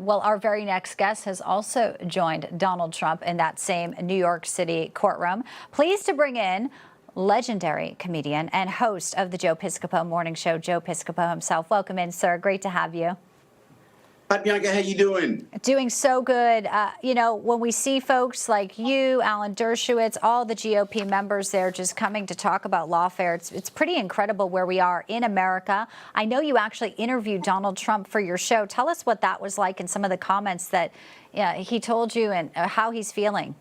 Well, our very next guest has also joined Donald Trump in that same New York City courtroom. Pleased to bring in legendary comedian and host of the Joe Piscopo Morning Show, Joe Piscopo himself. Welcome in, sir. Great to have you. Hi, Bianca. How you doing? Doing so good. You know, when we see folks like you, Alan Dershowitz, all the GOP members there just coming to talk about lawfare, it's pretty incredible where we are in America. I know you actually interviewed Donald Trump for your show. Tell us what that was like and some of the comments that he told you and how he's feeling.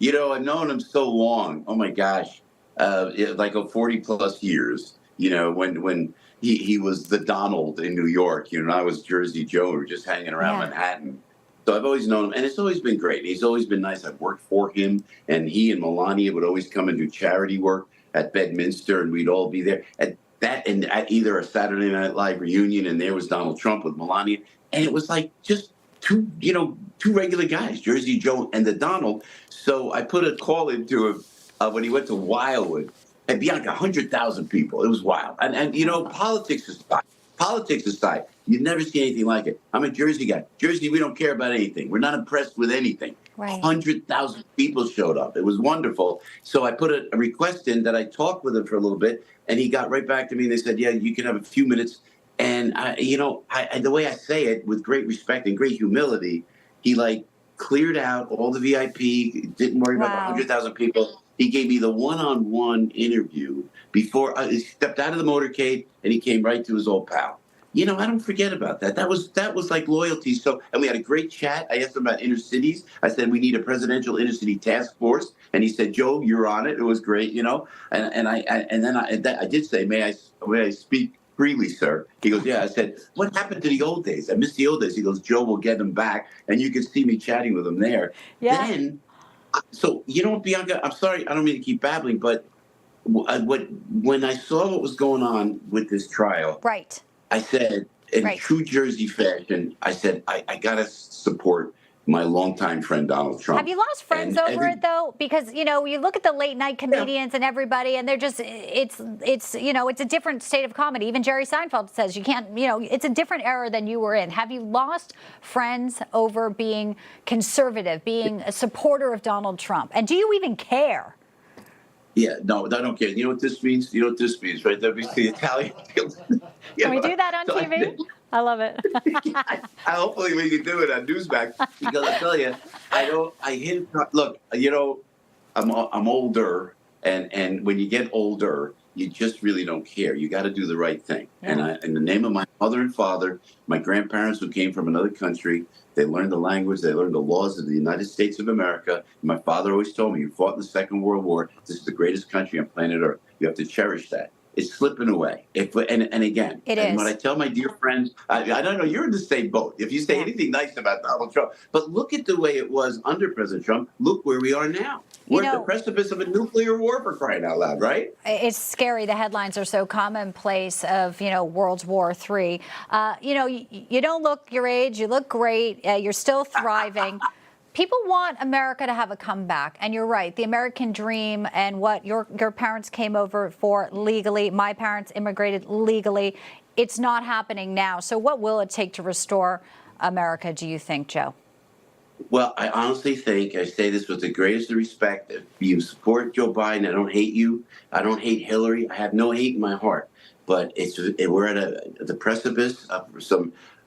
You know, I've known him so long. Oh, my gosh. Like 40 plus years, you know, when he was the Donald in New York, you know, and I was Jersey Joe. We were just hanging around Manhattan. So I've always known him, and it's always been great. He's always been nice. I've worked for him, and he and Melania would always come and do charity work at Bedminster, and we'd all be there at that, and at either a Saturday Night Live reunion, and there was Donald Trump with Melania, and it was like just two regular guys, Jersey Joe and the Donald. So I put a call into him when he went to Wildwood. And Bianca, 100,000 people. It was wild. And you know, politics aside, you never see anything like it. I'm a Jersey guy. Jersey, we don't care about anything. We're not impressed with anything. Right. 100,000 people showed up. It was wonderful. So I put a request in that I talked with him for a little bit, and he got right back to me, and they said, yeah, you can have a few minutes. And, the way I say it, with great respect and great humility, he, like, cleared out all the VIP, didn't worry about the 100,000 people. He gave me the one-on-one interview before he stepped out of the motorcade, and he came right to his old pal. You know, I don't forget about that. That was like loyalty. So, and we had a great chat. I asked him about inner cities. I said, we need a presidential inner city task force. And he said, Joe, you're on it. It was great, you know. And I did say, may I speak freely, sir? He goes, yeah. I said, what happened to the old days? I miss the old days. He goes, Joe, we'll get them back. And you can see me chatting with him there. Yeah. Then, so, you know, Bianca, I'm sorry, I don't mean to keep babbling, but when I saw what was going on with this trial, right, I said, in true Jersey fashion, I said, I got to support my longtime friend, Donald Trump. Have you lost friends over it, though? Because, you know, you look at the late night comedians and everybody, and they're just, it's you know, it's a different state of comedy. Even Jerry Seinfeld says you can't, you know, it's a different era than you were in. Have you lost friends over being conservative, being a supporter of Donald Trump? And do you even care? Yeah, no, I don't care. You know what this means? You know what this means, right? That means the Italian. Can we do that on TV? I love it. Hopefully we can do it on Newsmax, because I tell you, look, you know, I'm older, and when you get older, you just really don't care. You got to do the right thing. Yeah. And in the name of my mother and father, my grandparents who came from another country, they learned the language, they learned the laws of the United States of America. My father always told me, you fought in the Second World War. This is the greatest country on planet Earth. You have to cherish that. It's slipping away. And again, when I tell my dear friends, I don't know, you're in the same boat. If you say anything nice about Donald Trump, but look at the way it was under President Trump. Look where we are now. We're at the precipice of a nuclear war, for crying out loud, right? It's scary. The headlines are so commonplace of, you know, World War III. You know, you don't look your age. You look great. You're still thriving. People want America to have a comeback, and you're right. The American dream and what your parents came over for legally, my parents immigrated legally, it's not happening now. So what will it take to restore America, do you think, Joe? Well, I honestly think, I say this with the greatest of respect, if you support Joe Biden, I don't hate you. I don't hate Hillary. I have no hate in my heart. But we're at the precipice of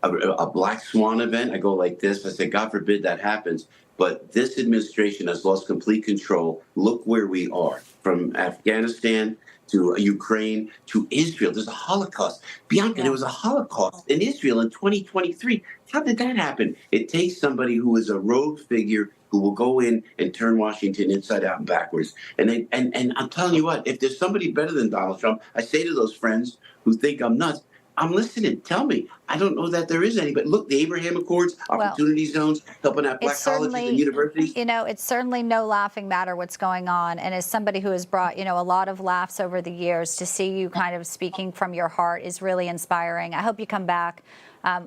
a black swan event. I go like this. I say, God forbid that happens. But this administration has lost complete control. Look where we are, from Afghanistan to Ukraine to Israel. There's a Holocaust. Bianca, there was a Holocaust in Israel in 2023. How did that happen? It takes somebody who is a rogue figure who will go in and turn Washington inside out and backwards. And I'm telling you what, if there's somebody better than Donald Trump, I say to those friends who think I'm nuts, I'm listening. Tell me. I don't know that there is any, but look, the Abraham Accords, opportunity zones, helping out black colleges and universities. You know, it's certainly no laughing matter what's going on. And as somebody who has brought, you know, a lot of laughs over the years, to see you kind of speaking from your heart is really inspiring. I hope you come back.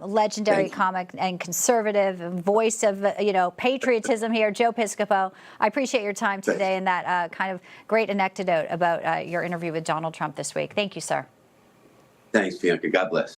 Legendary comic and conservative voice of, you know, patriotism here, Joe Piscopo. I appreciate your time today and that kind of great anecdote about your interview with Donald Trump this week. Thank you, sir. Thanks, Bianca. God bless.